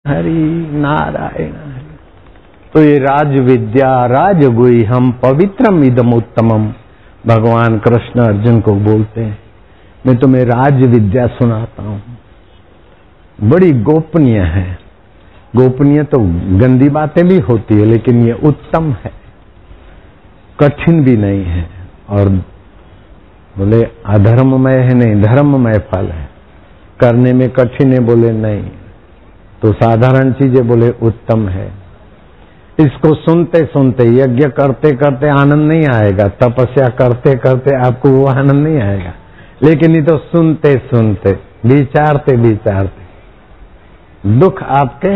हरि नारायण हरि। तो ये राज विद्या राजगुई हम पवित्रम इदम उत्तमम भगवान कृष्ण अर्जुन को बोलते हैं। मैं तुम्हें राज विद्या सुनाता हूं, बड़ी गोपनीय है। गोपनीय तो गंदी बातें भी होती है, लेकिन ये उत्तम है, कठिन भी नहीं है। और बोले अधर्ममय है नहीं, धर्ममय फल है। करने में कठिन है, बोले नहीं तो साधारण चीजें, बोले उत्तम है। इसको सुनते सुनते, यज्ञ करते करते आनंद नहीं आएगा, तपस्या करते करते आपको वो आनंद नहीं आएगा, लेकिन ये तो सुनते सुनते, विचारते विचारते दुख आपके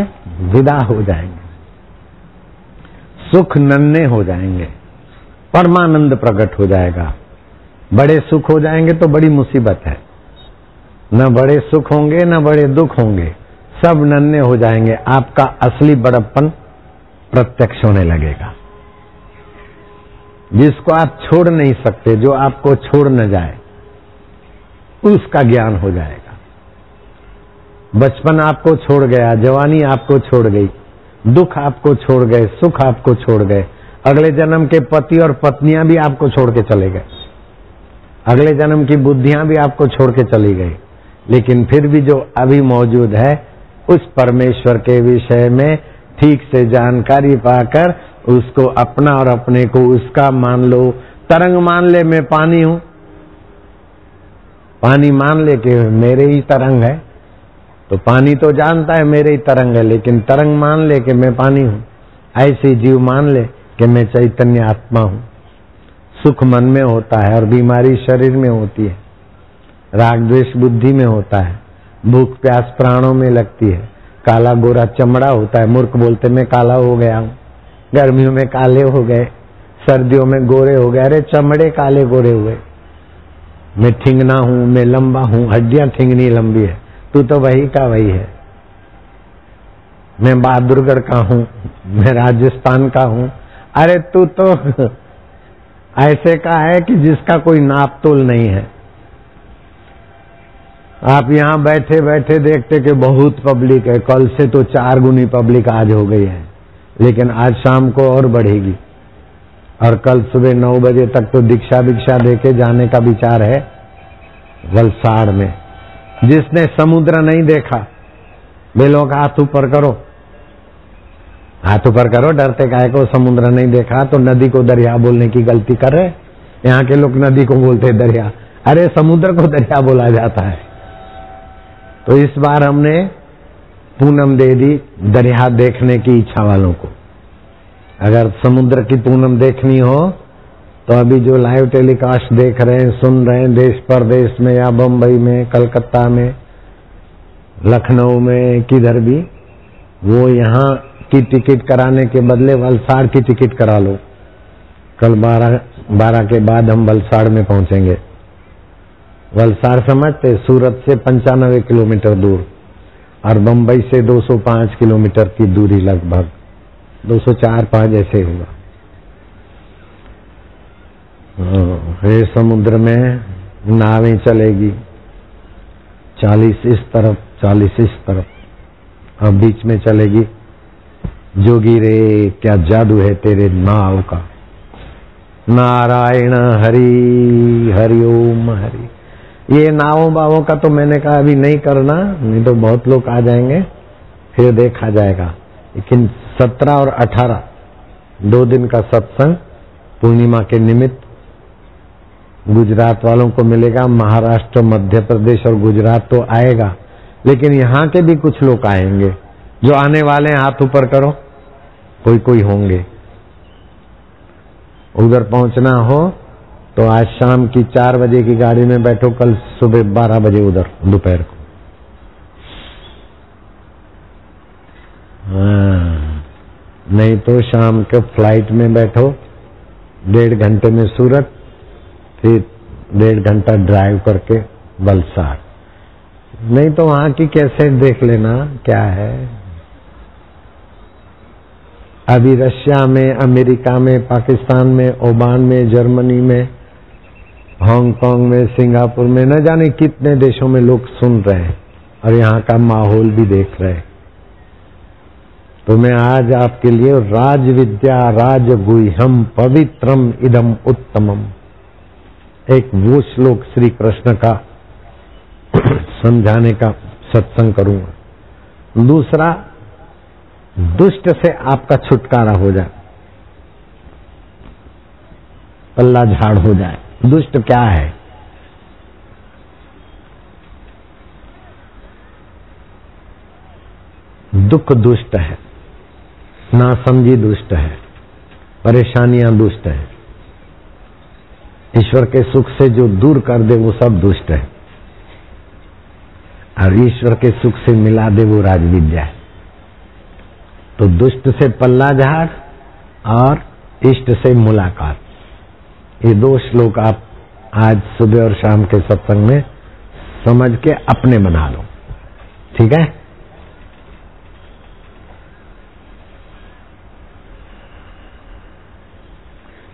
विदा हो जाएंगे, सुख नन्हे हो जाएंगे, परमानंद प्रकट हो जाएगा। बड़े सुख हो जाएंगे तो बड़ी मुसीबत है। न बड़े सुख होंगे न बड़े दुख होंगे, सब नन्हे हो जाएंगे। आपका असली बड़प्पन प्रत्यक्ष होने लगेगा। जिसको आप छोड़ नहीं सकते, जो आपको छोड़ न जाए, उसका ज्ञान हो जाएगा। बचपन आपको छोड़ गया, जवानी आपको छोड़ गई, दुख आपको छोड़ गए, सुख आपको छोड़ गए, अगले जन्म के पति और पत्नियां भी आपको छोड़ के चले गए, अगले जन्म की बुद्धियां भी आपको छोड़ के चली गई, लेकिन फिर भी जो अभी मौजूद है उस परमेश्वर के विषय में ठीक से जानकारी पाकर उसको अपना और अपने को उसका मान लो। तरंग मान ले मैं पानी हूं, पानी मान ले कि मेरे ही तरंग है, तो पानी तो जानता है मेरे ही तरंग है, लेकिन तरंग मान ले कि मैं पानी हूं। ऐसे जीव मान ले कि मैं चैतन्य आत्मा हूं। सुख मन में होता है और बीमारी शरीर में होती है, राग द्वेष बुद्धि में होता है, भूख प्यास प्राणों में लगती है, काला गोरा चमड़ा होता है। मूर्ख बोलते मैं काला हो गया हूं, गर्मियों में काले हो गए, सर्दियों में गोरे हो गए। अरे चमड़े काले गोरे हुए, मैं ठिंगना हूं, मैं लंबा हूं, हड्डियां ठिंगनी लंबी है, तू तो वही का वही है। मैं बहादुरगढ़ का हूं, मैं राजस्थान का हूं, अरे तू तो ऐसे का है कि जिसका कोई नाप तोल नहीं है। आप यहाँ बैठे बैठे देखते कि बहुत पब्लिक है, कल से तो 4 गुनी पब्लिक आज हो गई है, लेकिन आज शाम को और बढ़ेगी, और कल सुबह 9 बजे तक तो दीक्षा भिक्षा देके जाने का विचार है वलसाड़ में। जिसने समुद्र नहीं देखा, वे लोग हाथ ऊपर करो, हाथ ऊपर करो, डरते काहे को। समुद्र नहीं देखा तो नदी को दरिया बोलने की गलती कर रहे। यहाँ के लोग नदी को बोलते दरिया, अरे समुद्र को दरिया बोला जाता है। तो इस बार हमने पूनम दे दी दरिया देखने की इच्छा वालों को। अगर समुद्र की पूनम देखनी हो तो अभी जो लाइव टेलीकास्ट देख रहे हैं, सुन रहे हैं, देश परदेश में या बम्बई में, कलकत्ता में, लखनऊ में, किधर भी, वो यहाँ की टिकट कराने के बदले वलसाड़ की टिकट करा लो। कल 12 के बाद हम वलसाड़ में पहुंचेंगे। वलसाड़ समझते, सूरत से 95 किलोमीटर दूर और बंबई से 205 किलोमीटर की दूरी, लगभग 204-5 ऐसे होगा। ये समुद्र में नावें चलेगी, 40 इस तरफ 40 इस तरफ, और बीच में चलेगी। जोगी रे क्या जादू है तेरे नाव का। नारायण हरि हरि ओम हरि। ये नावों बावों का तो मैंने कहा अभी नहीं करना, नहीं तो बहुत लोग आ जाएंगे, फिर देखा जाएगा। लेकिन 17 और 18 2 दिन का सत्संग पूर्णिमा के निमित्त गुजरात वालों को मिलेगा। महाराष्ट्र, मध्य प्रदेश और गुजरात तो आएगा, लेकिन यहाँ के भी कुछ लोग आएंगे। जो आने वाले हैं हाथ ऊपर करो, कोई कोई होंगे। उधर पहुंचना हो तो आज शाम की 4 बजे की गाड़ी में बैठो, कल सुबह 12 बजे उधर दोपहर को। नहीं तो शाम के फ्लाइट में बैठो, 1.5 घंटे में सूरत, फिर 1.5 घंटा ड्राइव करके वलसाड़। नहीं तो वहां की कैसेट देख लेना क्या है। अभी रशिया में, अमेरिका में, पाकिस्तान में, ओमान में, जर्मनी में, हांगकांग में, सिंगापुर में, न जाने कितने देशों में लोग सुन रहे हैं और यहाँ का माहौल भी देख रहे हैं। तो मैं आज आपके लिए राज विद्या राज गुह्यम पवित्रम इदम उत्तमम एक वो श्लोक श्री कृष्ण का समझाने का सत्संग करूंगा। दूसरा, दुष्ट से आपका छुटकारा हो जाए, पल्ला झाड़ हो जाए। दुष्ट क्या है? दुख दुष्ट है, नासमझी दुष्ट है, परेशानियां दुष्ट है, ईश्वर के सुख से जो दूर कर दे वो सब दुष्ट है, और ईश्वर के सुख से मिला दे वो राजविद्या है। तो दुष्ट से पल्ला झाड़ और इष्ट से मुलाकात, ये दो श्लोक आप आज सुबह और शाम के सत्संग में समझ के अपने बना लो, ठीक है?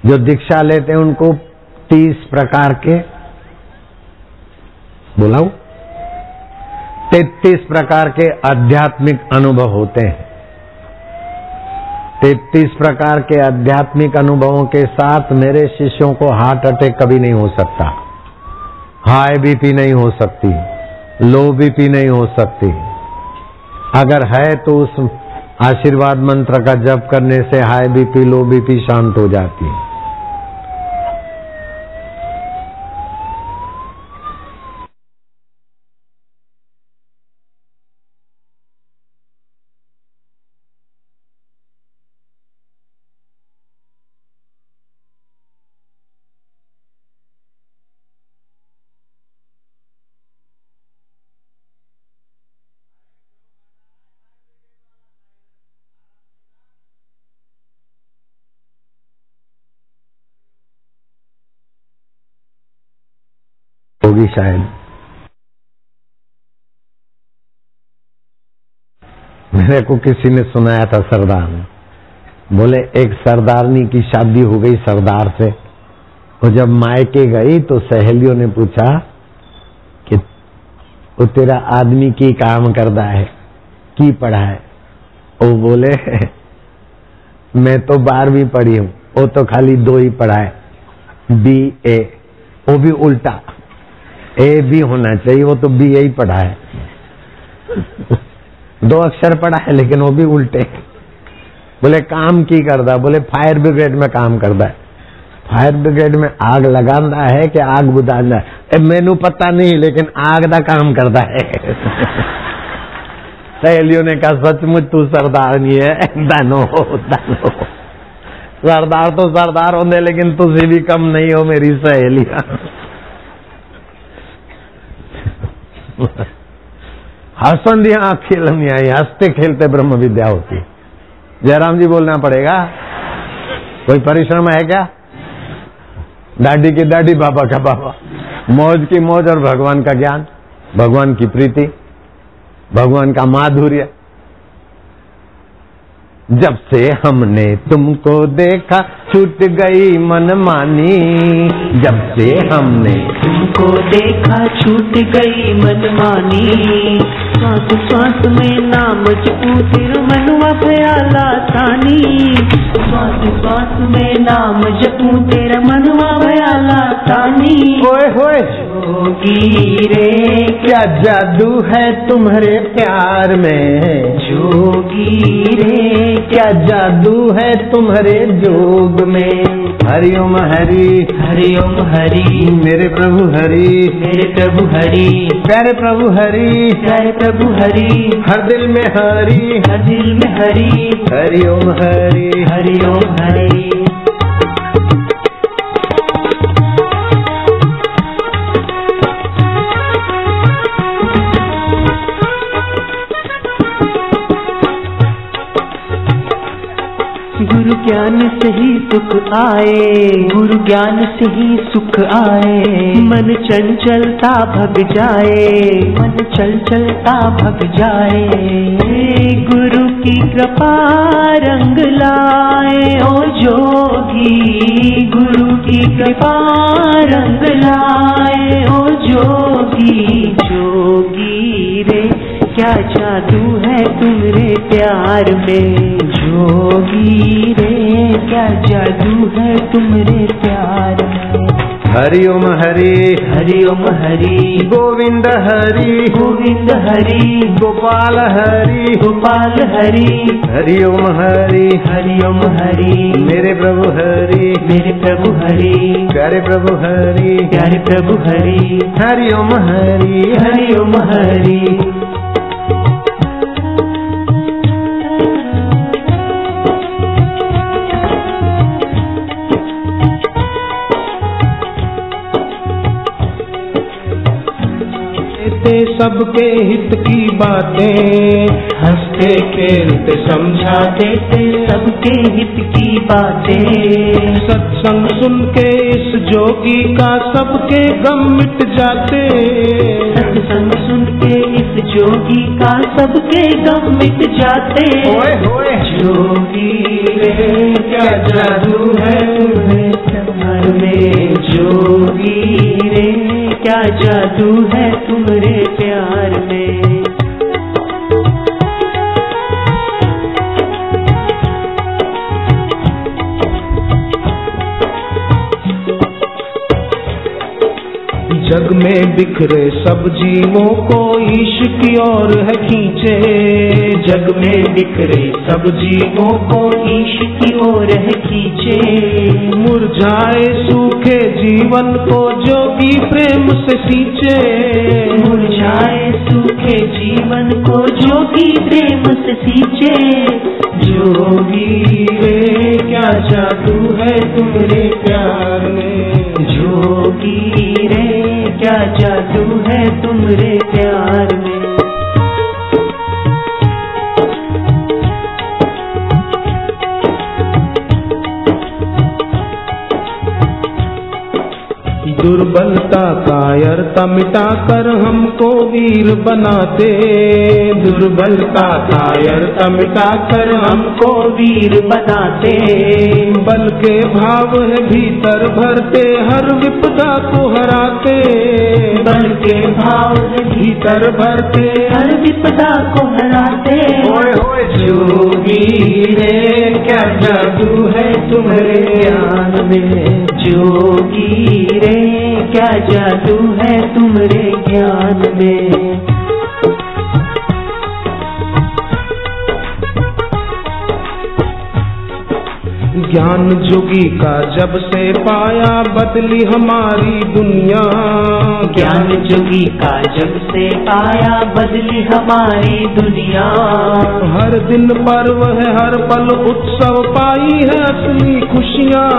जो दीक्षा लेते हैं उनको 30 प्रकार के, बोलाऊं, 33 प्रकार के आध्यात्मिक अनुभव होते हैं। 33 प्रकार के आध्यात्मिक अनुभवों के साथ मेरे शिष्यों को हार्ट अटैक कभी नहीं हो सकता, हाई बीपी नहीं हो सकती, लो बीपी नहीं हो सकती। अगर है तो उस आशीर्वाद मंत्र का जप करने से हाई बीपी लो बीपी शांत हो जाती है। होगी शायद। मेरे को किसी ने सुनाया था, सरदार ने बोले एक सरदारनी की शादी हो गई सरदार से, वो जब मायके गई तो सहेलियों ने पूछा कि वो तेरा आदमी की काम करता है, की पढ़ा है? वो बोले मैं तो 12वीं पढ़ी हूं, वो तो खाली 2 ही पढ़ा है, BA, वो भी उल्टा, A भी होना चाहिए, वो तो BA ही पढ़ा है। 2 अक्षर पढ़ा है लेकिन वो भी उल्टे। बोले काम की करता? बोले फायर ब्रिगेड में काम करता है। फायर ब्रिगेड में आग लगाना है कि आग बुझाना है? मैनू पता नहीं लेकिन आग का काम करता है। सहेलियों ने कहा सचमुच तू सरदार नहीं है, दानो दानो। सरदार तो सरदार होंगे लेकिन तुझे भी कम नहीं हो मेरी सहेलियां। हंसंदियां खेलनिया, हंसते खेलते ब्रह्म विद्या होती। जयराम जी बोलना पड़ेगा, कोई परिश्रम है क्या? दाढ़ी की दाढ़ी, बाबा का बाबा, मौज की मौज और भगवान का ज्ञान, भगवान की प्रीति, भगवान का माधुर्य। जब से हमने तुमको देखा छूट गई मनमानी, जब से हमने तुमको देखा छूट गई मनमानी। श्वास श्वास में नाम जपू तेरा मनुआ भयाला तानी। श्वास श्वास में नाम जपू तेरा मनुआ भयाला तानी। ओए होए जोगी रे क्या जादू है तुम्हारे प्यार में, जोगी रे क्या जादू है तुम्हारे जोग में। हरिओम हरि, हरिओम हरि, मेरे प्रभु हरि, मेरे प्रभु हरि, प्यारे प्रभु हरि, प्यारे प्रभु हरि, हर दिल में हरि, हर दिल में हरि, हरिओम हरि, हरिओम हरि। गुरु ज्ञान से ही सुख आए, गुरु ज्ञान से ही सुख आए। मन चंचलता भग जाए, मन चंचलता भग जाए। गुरु की कृपा रंग लाए ओ जोगी, गुरु की कृपा रंग लाए ओ जोगी। जोगी रे क्या जादू है तुम्हारे प्यार में। जोगी रे क्या जादू है तुम्हारे प्यार में। हरि ओम हरि, हरि ओम हरि, गोविंद हरि, गोविंद हरि, गोपाल हरि, गोपाल हरि, हरि ओम हरि, हरि ओम हरि, मेरे प्रभु हरि, मेरे प्रभु हरि, प्यारे प्रभु हरि, प्यारे प्रभु हरि, हरि ओम हरि, हरि ओम हरि। सबके हित की बातें, हंसते खेलते समझा देते सबके हित की बातें। सत्संग सुन के इस जोगी का सबके गम मिट जाते। सत्संग सुन के इस जोगी का सबके गम मिट जाते। ओए होए, जोगी रे क्या जादू है तुम्हारे प्यार में। जोगी रे क्या जादू है तुम्हारे प्यार में। जग में बिखरे सब जीवों को ईश की ओर है खींचे। जग में बिखरे सब जीवों को ईश की ओर है खींचे। मुरझाए सूखे जीवन को जोगी प्रेम से सींचे। मुरझाए सूखे जीवन को जोगी प्रेम से सींचे। जोगी रे क्या जादू है तुम्हारे प्यार में। जोगी रे क्या जादू है तुम्हारे प्यार में। दुर्बलता कायरता मिटाकर हमको वीर बनाते। दुर्बलता कायरता मिटाकर हमको वीर बनाते। बल के भाव है भीतर भरते हर विपदा को हराते। बल के भाव है भीतर भरते हर विपदा को हराते। ओए होए, जोगी रे क्या जादू है तुम्हारे ज्ञान में। जोगी रे क्या जादू है तुम्हारे ज्ञान में। ज्ञान जोगी का जब से पाया बदली हमारी दुनिया। ज्ञान जोगी का जब से पाया बदली हमारी दुनिया। हर दिन पर्व है हर पल उत्सव पाई है असली खुशियाँ।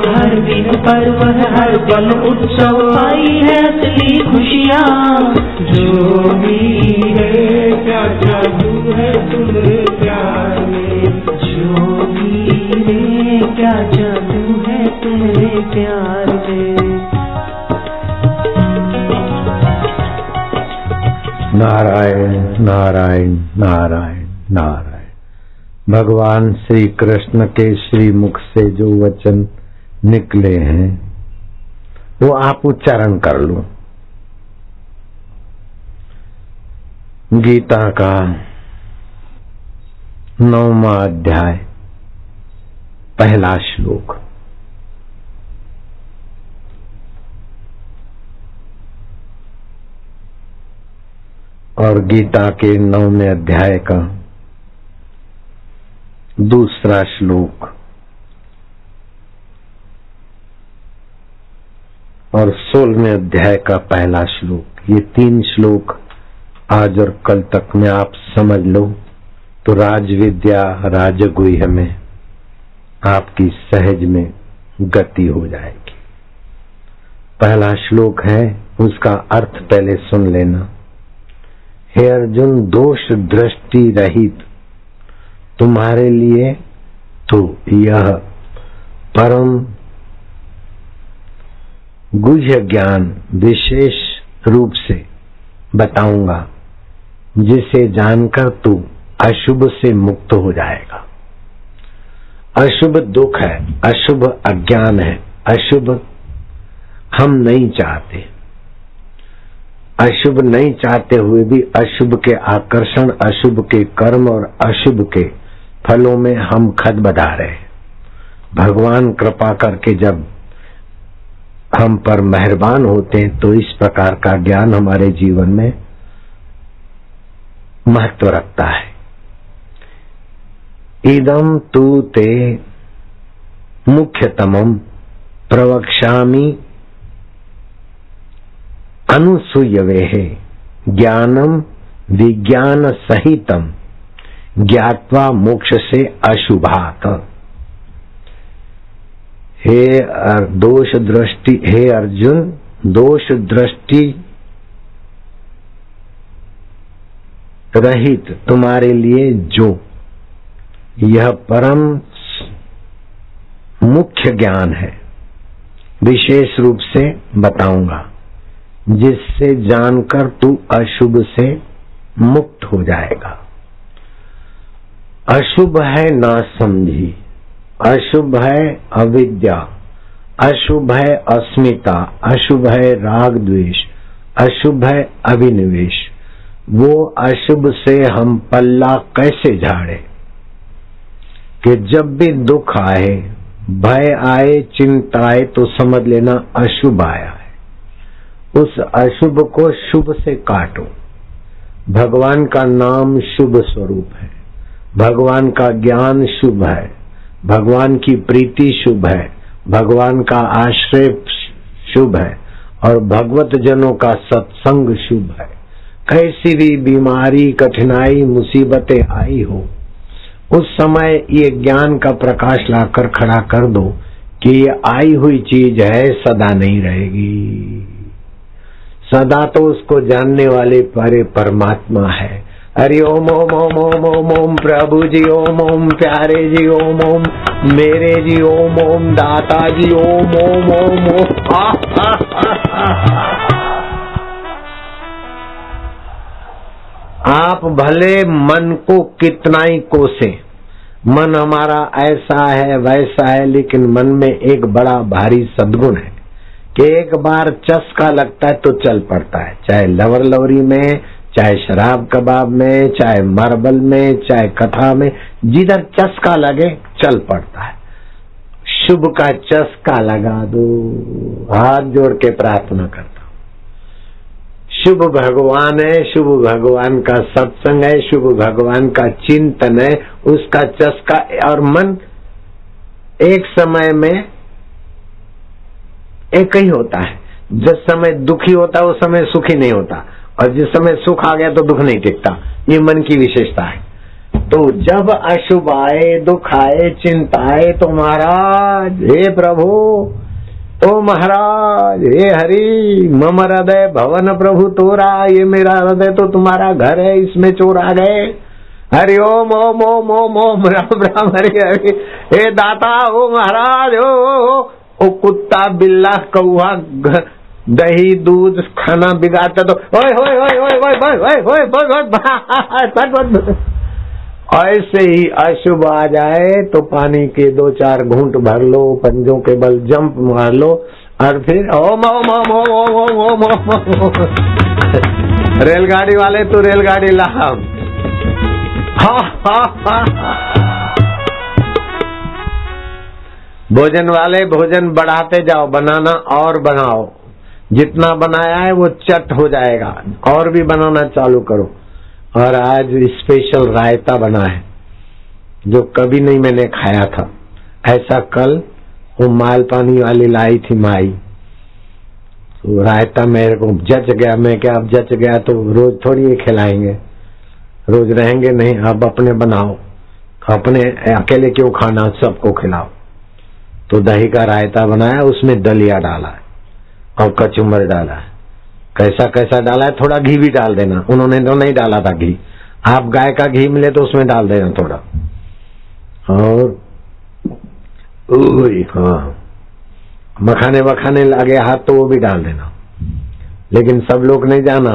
हर दिन पर्व है हर पल उत्सव पाई है असली खुशियाँ। जोगी रे क्या जादू है तुम्हारे प्यार में। जोगी रे क्या जादू है तुम्हारे प्यार में। नारायण नारायण नारायण नारायण। भगवान श्री कृष्ण के श्री मुख से जो वचन निकले हैं वो आप उच्चारण कर लो। गीता का 9वां अध्याय पहला श्लोक। और गीता के 9वें अध्याय का दूसरा श्लोक और 16वें अध्याय का पहला श्लोक। ये 3 श्लोक आज और कल तक में आप समझ लो तो राजविद्या राजगुह्य में आपकी सहज में गति हो जाएगी। पहला श्लोक है, उसका अर्थ पहले सुन लेना। हे अर्जुन, दोष दृष्टि रहित तुम्हारे लिए तो यह परम गुह्य ज्ञान विशेष रूप से बताऊंगा, जिसे जानकर तू अशुभ से मुक्त हो जाएगा। अशुभ दुख है, अशुभ अज्ञान है, अशुभ हम नहीं चाहते। अशुभ नहीं चाहते हुए भी अशुभ के आकर्षण, अशुभ के कर्म और अशुभ के फलों में हम खदबदा रहे। भगवान कृपा करके जब हम पर मेहरबान होते हैं तो इस प्रकार का ज्ञान हमारे जीवन में महत्व रखता है। इदम तू ते मुख्यतमम प्रवक्ष्यामि अनुसूयवे ज्ञानम विज्ञान सहितम ज्ञात्वा मोक्ष से अशुभात। हे दोष दृष्टि, हे अर्जुन, दोष दृष्टि रहित तुम्हारे लिए जो यह परम मुख्य ज्ञान है, विशेष रूप से बताऊंगा, जिससे जानकर तू अशुभ से मुक्त हो जाएगा। अशुभ है नासमझी, अशुभ है अविद्या, अशुभ है अस्मिता, अशुभ है राग द्वेष, अशुभ है अभिनिवेश। वो अशुभ से हम पल्ला कैसे झाड़े कि जब भी दुख आए, भय आए, चिंता आए तो समझ लेना अशुभ आया है। उस अशुभ को शुभ से काटो। भगवान का नाम शुभ स्वरूप है, भगवान का ज्ञान शुभ है, भगवान की प्रीति शुभ है, भगवान का आश्रय शुभ है और भगवत जनों का सत्संग शुभ है। कैसी भी बीमारी, कठिनाई, मुसीबतें आई हो, उस समय ये ज्ञान का प्रकाश लाकर खड़ा कर दो कि ये आई हुई चीज है, सदा नहीं रहेगी। सदा तो उसको जानने वाले परे परमात्मा है। हरि ओम ओम ओम ओम ओम ओम, प्रभु जी ओम ओम, प्यारे जी ओम ओम, मेरे जी ओम ओम, दाता जी ओम ओम ओम ओम। आप भले मन को कितना ही कोसे, मन हमारा ऐसा है वैसा है, लेकिन मन में एक बड़ा भारी सद्गुण है कि एक बार चस्का लगता है तो चल पड़ता है। चाहे लवर लवरी में, चाहे शराब कबाब में, चाहे मार्बल में, चाहे कथा में, जिधर चस्का लगे चल पड़ता है। शुभ का चस्का लगा दो। हाथ जोड़ के प्रार्थना करता हूं। शुभ भगवान है, शुभ भगवान का सत्संग है, शुभ भगवान का चिंतन है, उसका चस्का। और मन एक समय में एक ही होता है। जिस समय दुखी होता है उस समय सुखी नहीं होता, और जिस समय सुख आ गया तो दुख नहीं टिकता। ये मन की विशेषता है। तो जब अशुभ आए, दुख आए, चिंता आए तो महाराज हे प्रभु, ओ महाराज हे हरि, मम हृदय भवन प्रभु तोरा, ये मेरा हृदय तो तुम्हारा घर है, इसमें चोर आ गए। हरि ओम ओम ओम ओम ओम, राम राम हरि हरि, हे दाता ओ महाराज ओ कुत्ता बिल्ला कौआ दही दूध खाना बिगाड़ता तो ओए होए होए होए होए होए होए होए। ऐसे ही अशुभ आ जाए तो पानी के 2-4 घूंट भर लो, पंजों के बल जंप मार लो और फिर ओम ओम ओम ओम ओम ओम ओम। रेलगाड़ी वाले तो रेलगाड़ी ला। भोजन वाले भोजन बढ़ाते जाओ, बनाना और बनाओ। जितना बनाया है वो चट हो जाएगा, और भी बनाना चालू करो। और आज स्पेशल रायता बना है जो कभी नहीं मैंने खाया था ऐसा। कल वो मालपानी वाली लाई थी माई, तो रायता मेरे को जच गया। मैं क्या अब जच गया तो रोज थोड़ी ये खिलाएंगे, रोज रहेंगे नहीं। अब अपने बनाओ, अपने अकेले क्यों खाना, सबको खिलाओ। तो दही का रायता बनाया, उसमें दलिया डाला है और कचुम्बर डाला है। कैसा कैसा डाला है, थोड़ा घी भी डाल देना। उन्होंने तो नहीं डाला था घी, आप गाय का घी मिले तो उसमें डाल देना थोड़ा। और हाँ, मखाने वखाने लगे हाथ तो वो भी डाल देना। लेकिन सब लोग नहीं जाना,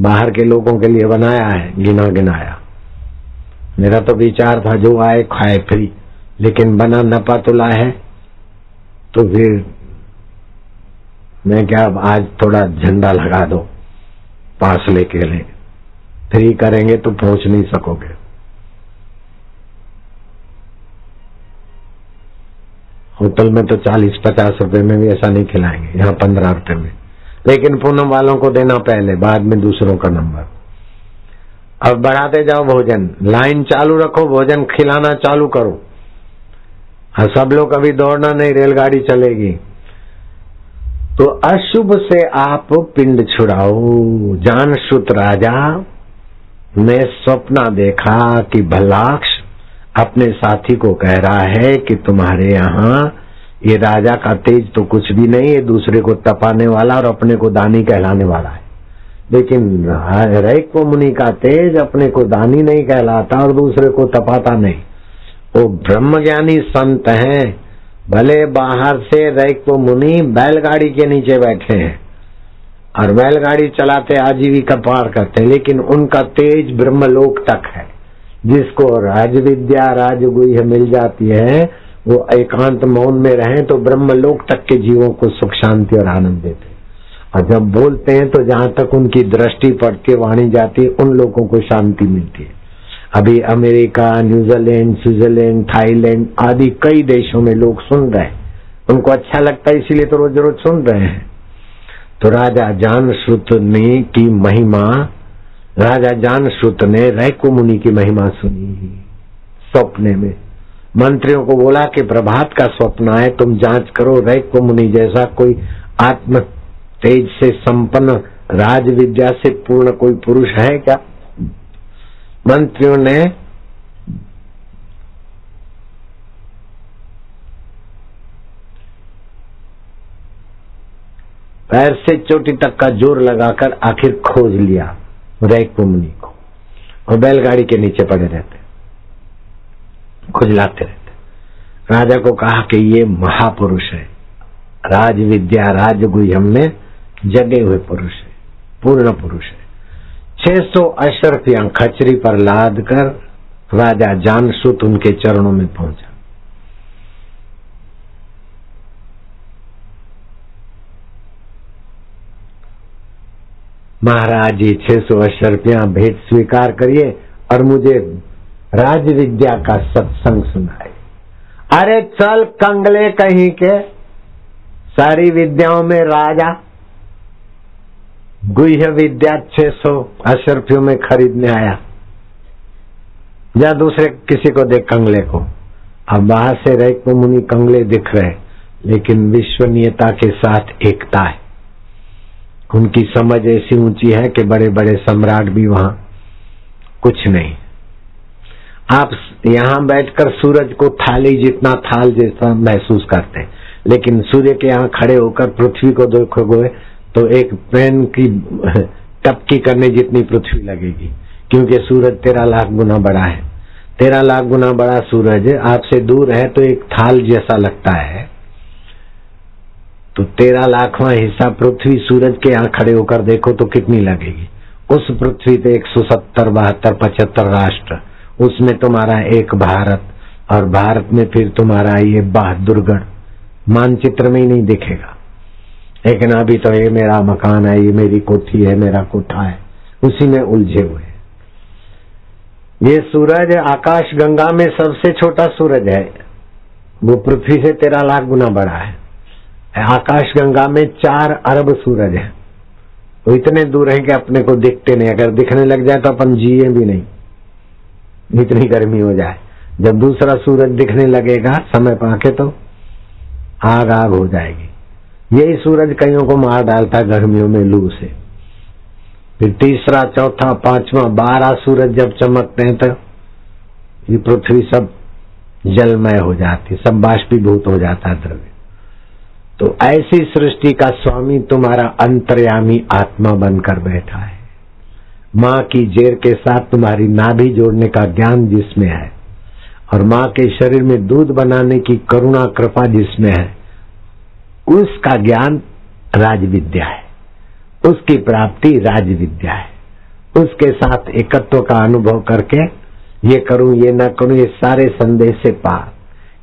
बाहर के लोगों के लिए बनाया है, गिना गिनाया। मेरा तो विचार था जो आए खाए फ्री, लेकिन बना नपा तुला है तो फिर मैं क्या आज थोड़ा झंडा लगा दो। पास लेके लें, फ्री करेंगे तो पहुंच नहीं सकोगे। होटल में तो 40-50 रुपए में भी ऐसा नहीं खिलाएंगे, यहाँ 15 रुपए में। लेकिन पूनम वालों को देना पहले, बाद में दूसरों का नंबर। अब बढ़ाते जाओ भोजन, लाइन चालू रखो, भोजन खिलाना चालू करो। और सब लोग अभी दौड़ना नहीं, रेलगाड़ी चलेगी। तो अशुभ से आप पिंड छुड़ाओ। जानश्रुत राजा ने स्वप्न देखा कि भल्लाक्ष अपने साथी को कह रहा है कि तुम्हारे यहाँ ये राजा का तेज तो कुछ भी नहीं है, दूसरे को तपाने वाला और अपने को दानी कहलाने वाला है। लेकिन रैक्व मुनि का तेज अपने को दानी नहीं कहलाता और दूसरे को तपाता नहीं। वो ब्रह्मज्ञानी संत हैं, भले बाहर से रैक्व मुनि बैलगाड़ी के नीचे बैठे हैं और बैलगाड़ी चलाते आजीविका पार करते हैं, लेकिन उनका तेज ब्रह्मलोक तक है। जिसको राजविद्या राजगुह्य मिल जाती है, वो एकांत मौन में रहे तो ब्रह्मलोक तक के जीवों को सुख शांति और आनंद देते। और जब बोलते हैं तो जहां तक उनकी दृष्टि पड़ती है, वाणी जाती है, उन लोगों को शांति मिलती है। अभी अमेरिका, न्यूजीलैंड, स्विट्जरलैंड, थाईलैंड आदि कई देशों में लोग सुन रहे हैं, उनको अच्छा लगता है, इसीलिए तो रोज रोज सुन रहे हैं। तो राजा जानश्रुत ने की महिमा, राजा जानश्रुत ने रैक्व मुनि की महिमा सुनी स्वप्ने में। मंत्रियों को बोला कि प्रभात का स्वप्न है, तुम जांच करो रैक्व मुनि जैसा कोई आत्म तेज से संपन्न राज विद्या से पूर्ण कोई पुरुष है क्या। मंत्रियों ने पैर से चोटी तक का जोर लगाकर आखिर खोज लिया रैक्व मुनि को, और बैलगाड़ी के नीचे पड़े रहते, खुजलाते रहते। राजा को कहा कि ये महापुरुष है, राज विद्या राजगुह्य में जगे हुए पुरुष है, पूर्ण पुरुष है। 600 अशर्फियां खचरी पर लाद कर राजा जानश्रुत उनके चरणों में पहुंचा। महाराज जी 600 अशर्फियां भेंट स्वीकार करिए और मुझे राज विद्या का सत्संग सुनाए। अरे चल कंगले कहीं के, सारी विद्याओं में राजा, गुह्य विद्या 600 अशर्फियों में खरीदने आया। या दूसरे किसी को देख कंगले को। अब बाहर से रैक्व मुनि कंगले दिख रहे, लेकिन विश्वनीयता के साथ एकता है। उनकी समझ ऐसी ऊंची है कि बड़े बड़े सम्राट भी वहां कुछ नहीं। आप यहां बैठकर सूरज को थाली जितना थाल जैसा महसूस करते हैं, लेकिन सूर्य के यहाँ खड़े होकर पृथ्वी को देखोगे तो एक पेन की टपकी करने जितनी पृथ्वी लगेगी, क्योंकि सूरज 13 लाख गुना बड़ा है। 13 लाख गुना बड़ा सूरज आपसे दूर है तो एक थाल जैसा लगता है। तो 13 लाखवां हिस्सा पृथ्वी सूरज के यहाँ खड़े होकर देखो तो कितनी लगेगी। उस पृथ्वी पे 170, 72, 75 राष्ट्र, उसमें तुम्हारा एक भारत, और भारत में फिर तुम्हारा ये बहादुरगढ़ मानचित्र में ही नहीं दिखेगा। लेकिन अभी तो ये मेरा मकान है, ये मेरी कोठी है, मेरा कोठा है, उसी में उलझे हुए। ये सूरज आकाश गंगा में सबसे छोटा सूरज है, वो पृथ्वी से 13 लाख गुना बड़ा है। आकाश गंगा में 4 अरब सूरज है, वो इतने दूर है कि अपने को दिखते नहीं। अगर दिखने लग जाए तो अपन जिए भी नहीं, इतनी गर्मी हो जाए। जब दूसरा सूरज दिखने लगेगा समय पाके तो आग आग हो जाएगी। यही सूरज कईयों को मार डालता गर्मियों में लू से। फिर तीसरा, चौथा, पांचवा, 12 सूरज जब चमकते हैं तो ये पृथ्वी सब जलमय हो जाती, सब बाष्पीभूत हो जाता है द्रव्य। तो ऐसी सृष्टि का स्वामी तुम्हारा अंतर्यामी आत्मा बनकर बैठा है। माँ की जेर के साथ तुम्हारी नाभि जोड़ने का ज्ञान जिसमें है, और माँ के शरीर में दूध बनाने की करुणा कृपा जिसमें है, उसका ज्ञान राजविद्या है, उसकी प्राप्ति राजविद्या है। उसके साथ एकत्व का अनुभव करके ये करूं ये न करूं, ये सारे संदेह से पार,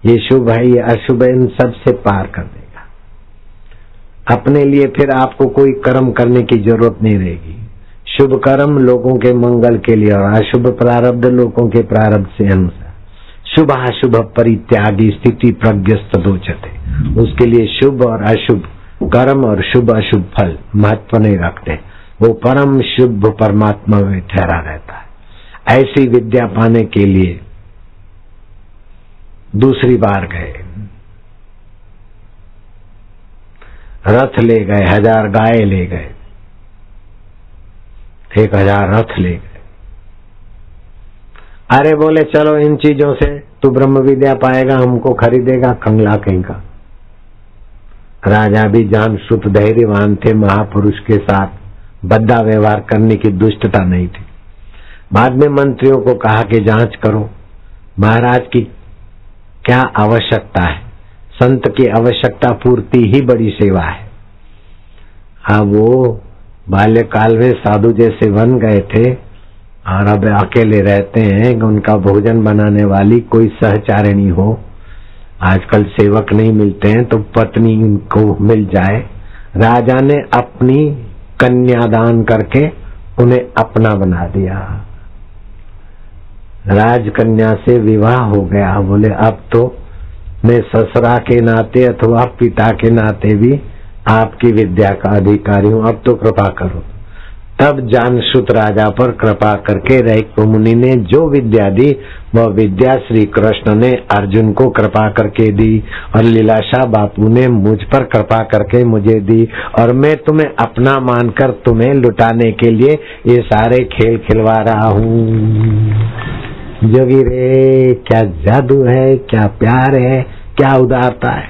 ये शुभ है ये अशुभ है, इन सब से पार कर देगा। अपने लिए फिर आपको कोई कर्म करने की जरूरत नहीं रहेगी। शुभ कर्म लोगों के मंगल के लिए और अशुभ प्रारब्ध लोगों के प्रारब्ध से अनुसार। शुभ अशुभ परित्यागी स्थिति प्रज्ञस्त दोचते, उसके लिए शुभ और अशुभ कर्म और शुभ अशुभ फल महत्व नहीं रखते, वो परम शुभ परमात्मा में ठहरा रहता है। ऐसी विद्या पाने के लिए दूसरी बार गए, रथ ले गए, 1000 गाय ले गए, 1000 रथ ले गए। अरे बोले चलो इन चीजों से तू ब्रह्म विद्या पाएगा, हमको खरीदेगा, कंगला कहीं का। राजा भी जान शुद्ध धैर्यवान थे, महापुरुष के साथ बद्दा व्यवहार करने की दुष्टता नहीं थी। बाद में मंत्रियों को कहा कि जांच करो महाराज की क्या आवश्यकता है, संत की आवश्यकता पूर्ति ही बड़ी सेवा है। अब वो बाल्यकाल में साधु जैसे बन गए थे और अब अकेले रहते हैं, उनका भोजन बनाने वाली कोई सहचारिणी हो। आजकल सेवक नहीं मिलते हैं तो पत्नी को मिल जाए। राजा ने अपनी कन्यादान करके उन्हें अपना बना दिया, राजकन्या से विवाह हो गया। बोले अब तो मैं ससुरा के नाते अथवा पिता के नाते भी आपकी विद्या का अधिकारी हूं, अब तो कृपा करो। तब जानश्रुत राजा पर कृपा करके रैक मुनि ने जो विद्या दी वह विद्या श्री कृष्ण ने अर्जुन को कृपा करके दी और लीलाशाह बापू ने मुझ पर कृपा करके मुझे दी, और मैं तुम्हें अपना मानकर तुम्हें लुटाने के लिए ये सारे खेल खिलवा रहा हूँ। जोगी रे क्या जादू है, क्या प्यार है, क्या उदारता है।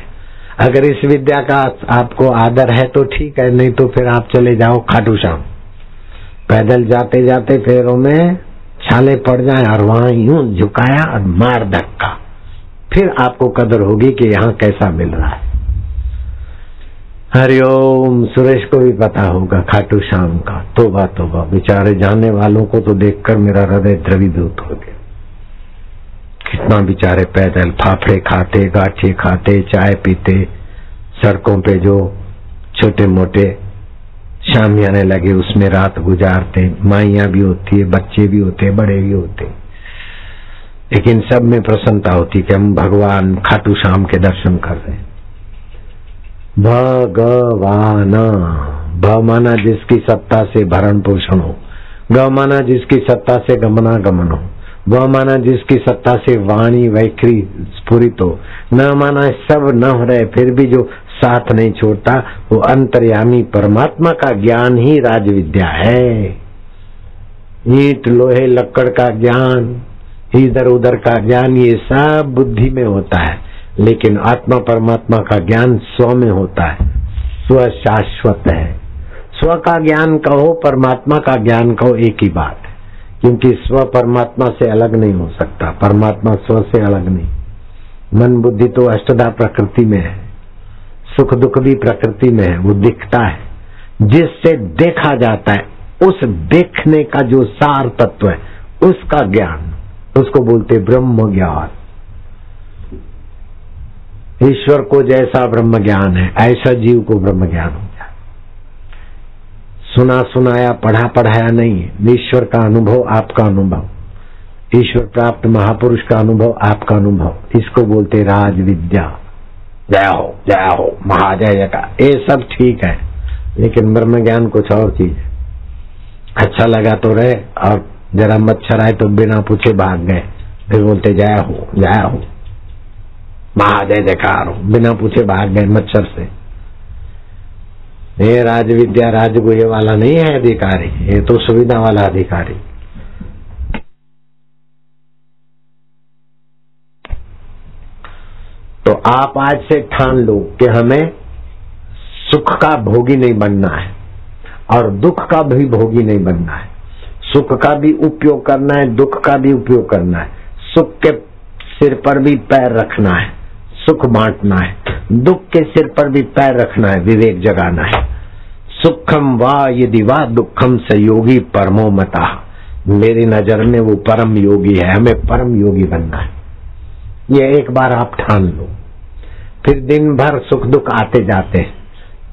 अगर इस विद्या का आपको आदर है तो ठीक है, नहीं तो फिर आप चले जाओ खाटू श्याम। पैदल जाते जाते पैरों में छाले पड़ जाए और वहां यूं झुकाया और मार धक्का, फिर आपको कदर होगी कि यहाँ कैसा मिल रहा है। हरिओम। सुरेश को भी पता होगा खाटू श्याम का। तोबा तोबा, बेचारे जाने वालों को तो देखकर मेरा हृदय द्रवीभूत हो गया। कितना बेचारे पैदल फाफड़े खाते, गाठे खाते, चाय पीते, सड़कों पे जो छोटे मोटे शामियाने लगे उसमें रात गुजारते। माइयां भी होती है, बच्चे भी होते, बड़े भी होते, लेकिन सब में प्रसन्नता होती कि हम भगवान खाटू श्याम के दर्शन कर रहे हैं। भगवाना, भ माना जिसकी सत्ता से भरण पोषण हो, ग माना जिसकी सत्ता से गमनागमन हो, व माना जिसकी सत्ता से वाणी वैखरी स्फुरित हो, न माना सब न रहे फिर भी जो साथ नहीं छोड़ता, वो अंतर्यामी परमात्मा का ज्ञान ही राज विद्या है। ईंट लोहे लक्कड़ का ज्ञान, इधर उधर का ज्ञान, ये सब बुद्धि में होता है, लेकिन आत्मा परमात्मा का ज्ञान स्व में होता है। स्व शाश्वत है। स्व का ज्ञान कहो, परमात्मा का ज्ञान कहो, एक ही बात है, क्योंकि स्व परमात्मा से अलग नहीं हो सकता, परमात्मा स्व से अलग नहीं। मन बुद्धि तो अष्टधा प्रकृति में है, सुख दुख भी प्रकृति में है, वो दिखता है। जिससे देखा जाता है, उस देखने का जो सार तत्व है उसका ज्ञान, उसको बोलते ब्रह्म ज्ञान। ईश्वर को जैसा ब्रह्म ज्ञान है ऐसा जीव को ब्रह्म ज्ञान हो जाए। सुना सुनाया पढ़ा पढ़ाया नहीं है, ईश्वर का अनुभव आपका अनुभव, ईश्वर प्राप्त महापुरुष का अनुभव आपका अनुभव, इसको बोलते राज विद्या। जय हो महाजय का, ये सब ठीक है, लेकिन ब्रह्म ज्ञान कुछ और चीज है। अच्छा लगा तो रहे, और जरा मच्छर आए तो बिना पूछे भाग गए, फिर बोलते जय हो महाजय जयकार हो, बिना पूछे भाग गए मच्छर से। ये राज विद्या राजगुह्य वाला नहीं है अधिकारी, ये तो सुविधा वाला अधिकारी। तो आप आज से ठान लो कि हमें सुख का भोगी नहीं बनना है और दुख का भी भोगी नहीं बनना है। सुख का भी उपयोग करना है, दुख का भी उपयोग करना है। सुख के सिर पर भी पैर रखना है, सुख बांटना है। दुख के सिर पर भी पैर रखना है, विवेक जगाना है। सुखम वा यदि वा दुखम स योगी परमो मता। मेरी नजर में वो परम योगी है, हमें परम योगी बनना है। ये एक बार आप ठान लो, फिर दिन भर सुख दुख आते जाते हैं।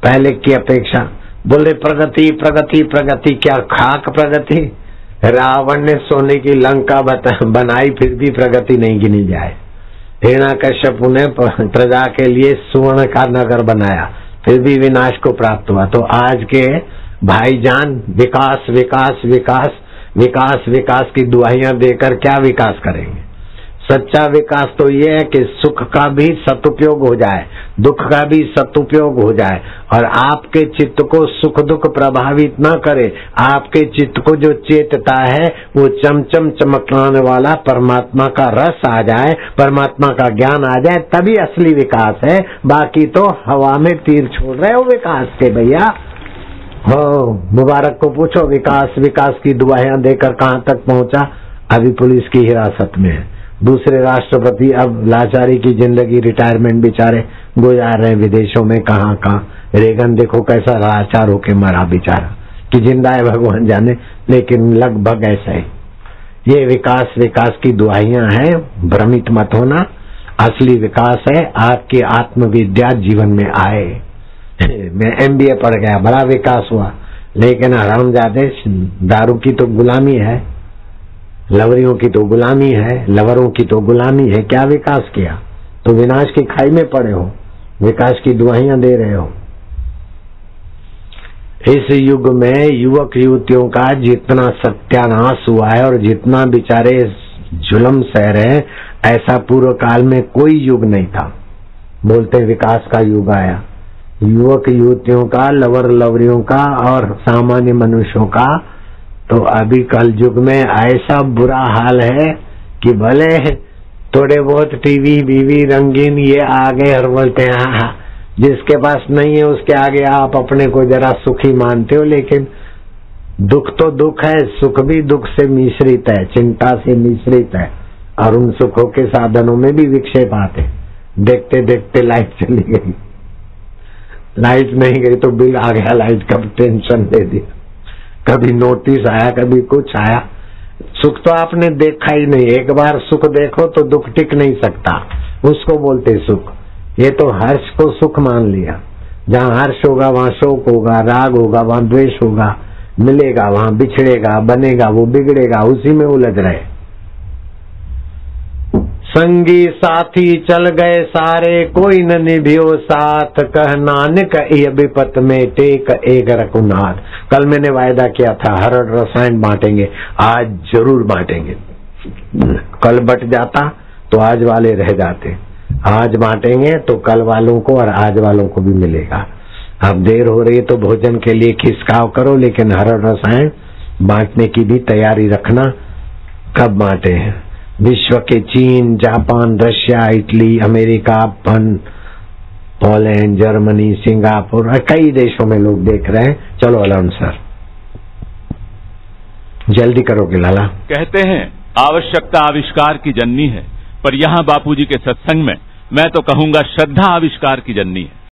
पहले की अपेक्षा बोले प्रगति प्रगति प्रगति, क्या खाक प्रगति? रावण ने सोने की लंका बनाई, फिर भी प्रगति नहीं गिनी जाए। हिरण्यकश्यप ने प्रजा के लिए सुवर्ण का नगर बनाया, फिर भी विनाश को प्राप्त हुआ। तो आज के भाईजान विकास विकास विकास विकास विकास की दुआइयां देकर क्या विकास करेंगे? सच्चा विकास तो ये है कि सुख का भी सदुपयोग हो जाए, दुख का भी सदुपयोग हो जाए, और आपके चित्त को सुख दुख प्रभावित न करे। आपके चित्त को जो चेतता है वो चमचम चमकाने वाला परमात्मा का रस आ जाए, परमात्मा का ज्ञान आ जाए, तभी असली विकास है। बाकी तो हवा में तीर छोड़ रहे हो विकास के भैया। हो मुबारक को पूछो विकास विकास की दुआएं देकर कहाँ तक पहुंचा? अभी पुलिस की हिरासत में है। दूसरे राष्ट्रपति अब लाचारी की जिंदगी, रिटायरमेंट बेचारे गुजार रहे हैं विदेशों में, कहाँ कहाँ। रेगन देखो कैसा लाचार होके मरा बेचारा, कि जिंदा है भगवान जाने, लेकिन लगभग ऐसा ही। ये विकास विकास की दुआइयां हैं, भ्रमित मत होना। असली विकास है आपकी आत्मविद्या जीवन में आए। मैं MBA पढ़ गया, बड़ा विकास हुआ, लेकिन हरामजादे दारू की तो गुलामी है, लवरियों की तो गुलामी है, लवरों की तो गुलामी है। क्या विकास किया? तो विनाश की खाई में पड़े हो, विकास की दुआइयां दे रहे हो। इस युग में युवक युवतियों का जितना सत्यानाश हुआ है और जितना बेचारे जुल्म सह रहे हैं, ऐसा पूर्व काल में कोई युग नहीं था। बोलते विकास का युग आया। युवक युवतियों का, लवर लवरियों का और सामान्य मनुष्यों का तो अभी कल युग में ऐसा बुरा हाल है कि भले थोड़े बहुत टीवी बीवी रंगीन ये आगे और बोलते हैं हाँ, जिसके पास नहीं है उसके आगे आप अपने को जरा सुखी मानते हो, लेकिन दुख तो दुख है, सुख भी दुख से मिश्रित है, चिंता से मिश्रित है, और उन सुखों के साधनों में भी विक्षेप आते। देखते देखते लाइट चली गई, लाइट नहीं गई तो बिल आ गया, लाइट का टेंशन दे दिया, कभी नोटिस आया, कभी कुछ आया। सुख तो आपने देखा ही नहीं। एक बार सुख देखो तो दुख टिक नहीं सकता, उसको बोलते सुख। ये तो हर्ष को सुख मान लिया। जहाँ हर्ष होगा वहाँ शोक होगा, राग होगा वहाँ द्वेष होगा, मिलेगा वहाँ बिछड़ेगा, बनेगा वो बिगड़ेगा, उसी में उलझ रहे। संगी साथी चल गए सारे, कोई न निभियो साथ, कह नानक ये विपत में टेक एक रघुनाथ। कल मैंने वायदा किया था हर रसायन बांटेंगे, आज जरूर बांटेंगे। कल बट जाता तो आज वाले रह जाते, आज बांटेंगे तो कल वालों को और आज वालों को भी मिलेगा। अब देर हो रही है तो भोजन के लिए खिसकाव करो, लेकिन हर रसायन बांटने की भी तैयारी रखना। कब बांटे हैं? विश्व के चीन, Japan, Russia, Italy, America, Poland, Germany, Singapore, कई देशों में लोग देख रहे हैं। चलो अलाउन सर, जल्दी करोगे लाला। कहते हैं आवश्यकता आविष्कार की जननी है, पर यहाँ बापूजी के सत्संग में मैं तो कहूंगा श्रद्धा आविष्कार की जननी है।